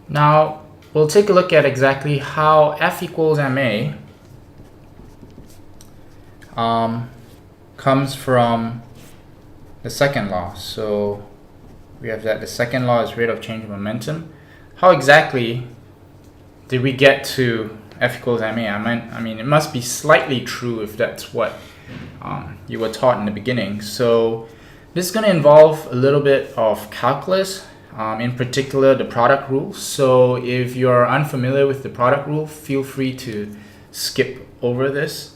Now we'll take a look at exactly how F equals ma comes from the second law. So we have that the second law is rate of change of momentum. How exactly did we get to F equals ma? I mean, it must be slightly true if that's what you were taught in the beginning. So this is going to involve a little bit of calculus, in particular the product rule. So if you're unfamiliar with the product rule, feel free to skip over this.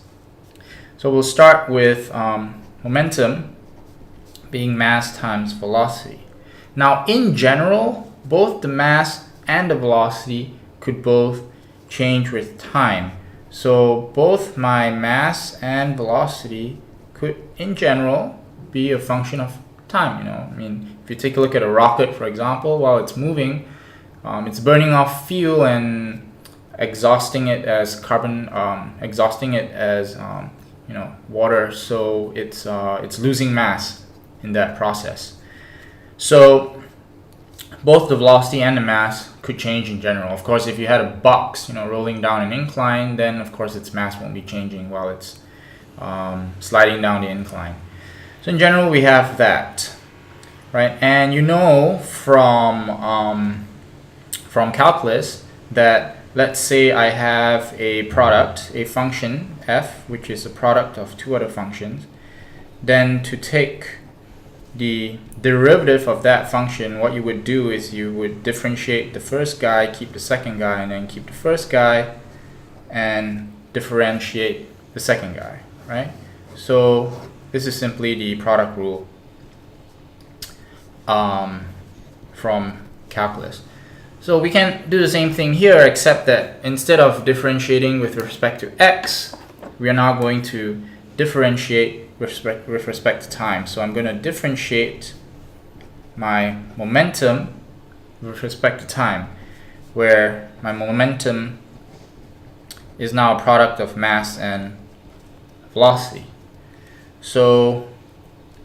So we'll start with momentum being mass times velocity. Now in general, both the mass and the velocity could both change with time. So both my mass and velocity could in general be a function of time. I mean, if you take a look at a rocket, for example, while it's moving, it's burning off fuel and exhausting it as water, so it's losing mass in that process. So both the velocity and the mass could change in general. Of course, if you had a box, rolling down an incline, then of course its mass won't be changing while it's sliding down the incline. So in general, we have that, right? And from calculus that, let's say I have a product, a function f, which is a product of two other functions. Then to take the derivative of that function, what you would do is you would differentiate the first guy, keep the second guy, and then keep the first guy and differentiate the second guy, right? So this is simply the product rule from calculus. So we can do the same thing here, except that instead of differentiating with respect to x, we are now going to differentiate with respect to time. So I'm going to differentiate my momentum with respect to time, where my momentum is now a product of mass and velocity. So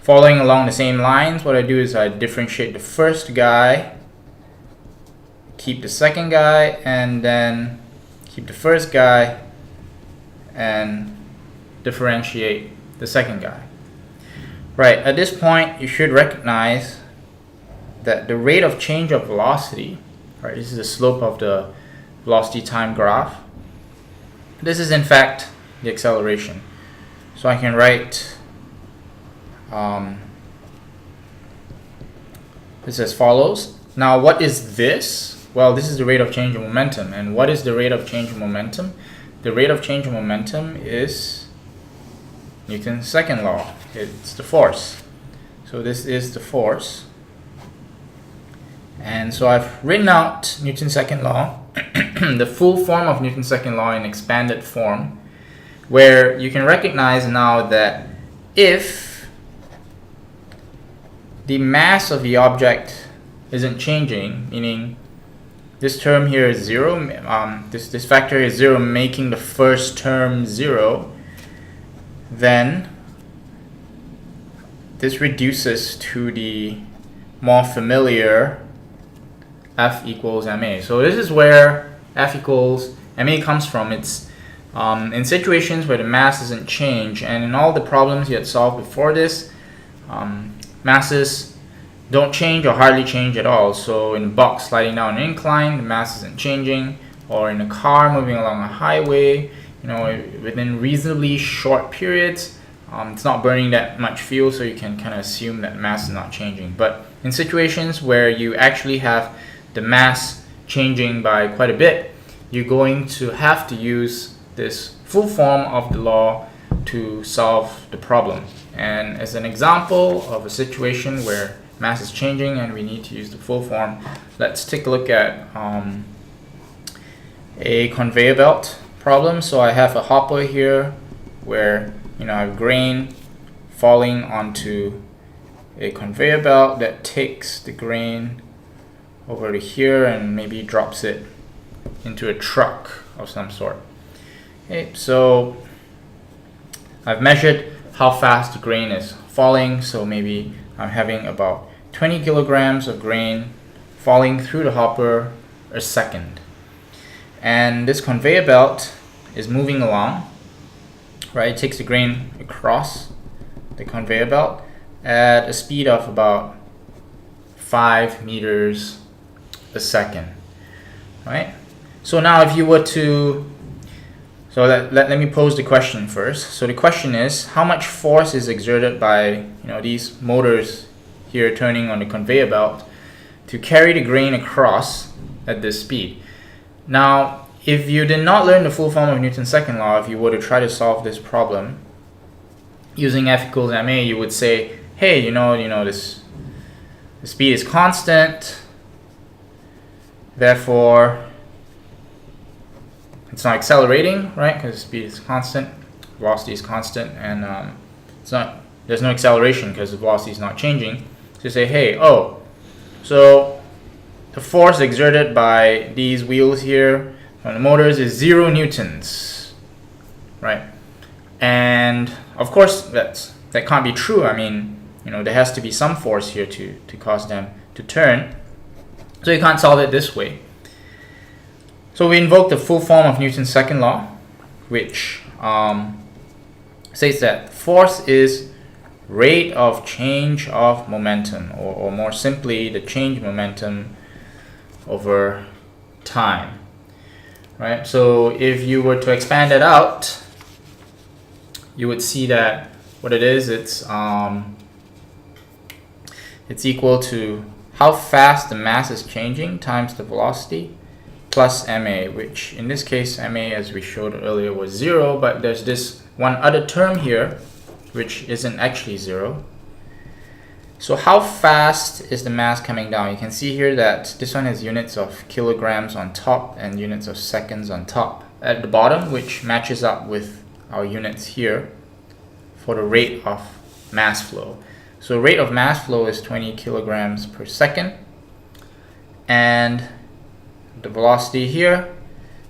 following along the same lines, what I do is I differentiate the first guy, keep the second guy, and then keep the first guy and differentiate the second guy. Right, at this point you should recognize that the rate of change of velocity, right, this is the slope of the velocity time graph. This is in fact the acceleration. So I can write this as follows. Now what is this? Well, this is the rate of change of momentum. And what is the rate of change of momentum? The rate of change of momentum is Newton's second law. It's the force. So this is the force. And so I've written out Newton's second law, the full form of Newton's second law in expanded form, where you can recognize now that if the mass of the object isn't changing, meaning this term here is 0, this factor is 0, making the first term 0, then this reduces to the more familiar F equals ma. So this is where F equals ma comes from. It's in situations where the mass doesn't change, and in all the problems you had solved before this, masses don't change or hardly change at all. So in a box sliding down an incline, the mass isn't changing, or in a car moving along a highway, within reasonably short periods, it's not burning that much fuel, so you can kind of assume that mass is not changing. But in situations where you actually have the mass changing by quite a bit, you're going to have to use this full form of the law to solve the problem. And as an example of a situation where mass is changing and we need to use the full form, let's take a look at a conveyor belt problem. So I have a hopper here where I have grain falling onto a conveyor belt that takes the grain over to here and maybe drops it into a truck of some sort. Okay, so I've measured how fast the grain is falling. So maybe I'm having about 20 kilograms of grain falling through the hopper a second. And this conveyor belt is moving along, right? It takes the grain across the conveyor belt at a speed of about 5 meters a second, right? So now if you were to, so let me pose the question first. So the question is, how much force is exerted by these motors here turning on the conveyor belt to carry the grain across at this speed? Now, if you did not learn the full form of Newton's second law, if you were to try to solve this problem using F equals ma, you would say, hey, the speed is constant, therefore it's not accelerating, right? Because speed is constant, velocity is constant, and there's no acceleration because the velocity is not changing. So you say, hey, so the force exerted by these wheels here on the motors is 0 newtons, right? And of course that can't be true. I mean, there has to be some force here to cause them to turn. So you can't solve it this way. So we invoke the full form of Newton's second law, which says that force is rate of change of momentum, or more simply, the change momentum over time, right? So if you were to expand it out, you would see that what it is, it's equal to how fast the mass is changing times the velocity plus ma, which in this case ma, as we showed earlier, was 0, but there's this one other term here which isn't actually 0. So how fast is the mass coming down? You can see here that this one has units of kilograms on top and units of seconds on top at the bottom, which matches up with our units here for the rate of mass flow. So rate of mass flow is 20 kilograms per second, and the velocity here,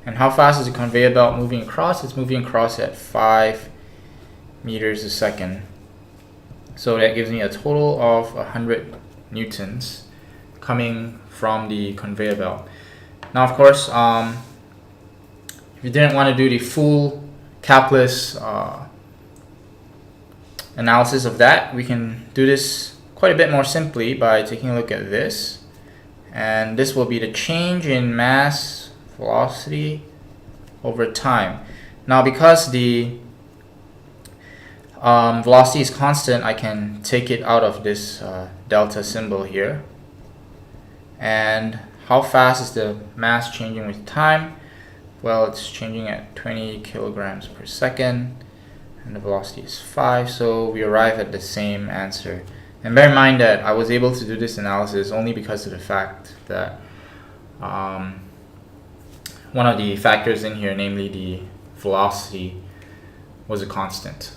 and how fast is the conveyor belt moving across? It's moving across at 5 meters a second. So that gives me a total of 100 newtons coming from the conveyor belt. Now, of course, if you didn't want to do the full calculus analysis of that, we can do this quite a bit more simply by taking a look at this. And this will be the change in mass velocity over time. Now, because the velocity is constant, I can take it out of this delta symbol here. And how fast is the mass changing with time? Well, it's changing at 20 kilograms per second, and the velocity is 5, so we arrive at the same answer. And bear in mind that I was able to do this analysis only because of the fact that one of the factors in here, namely the velocity, was a constant.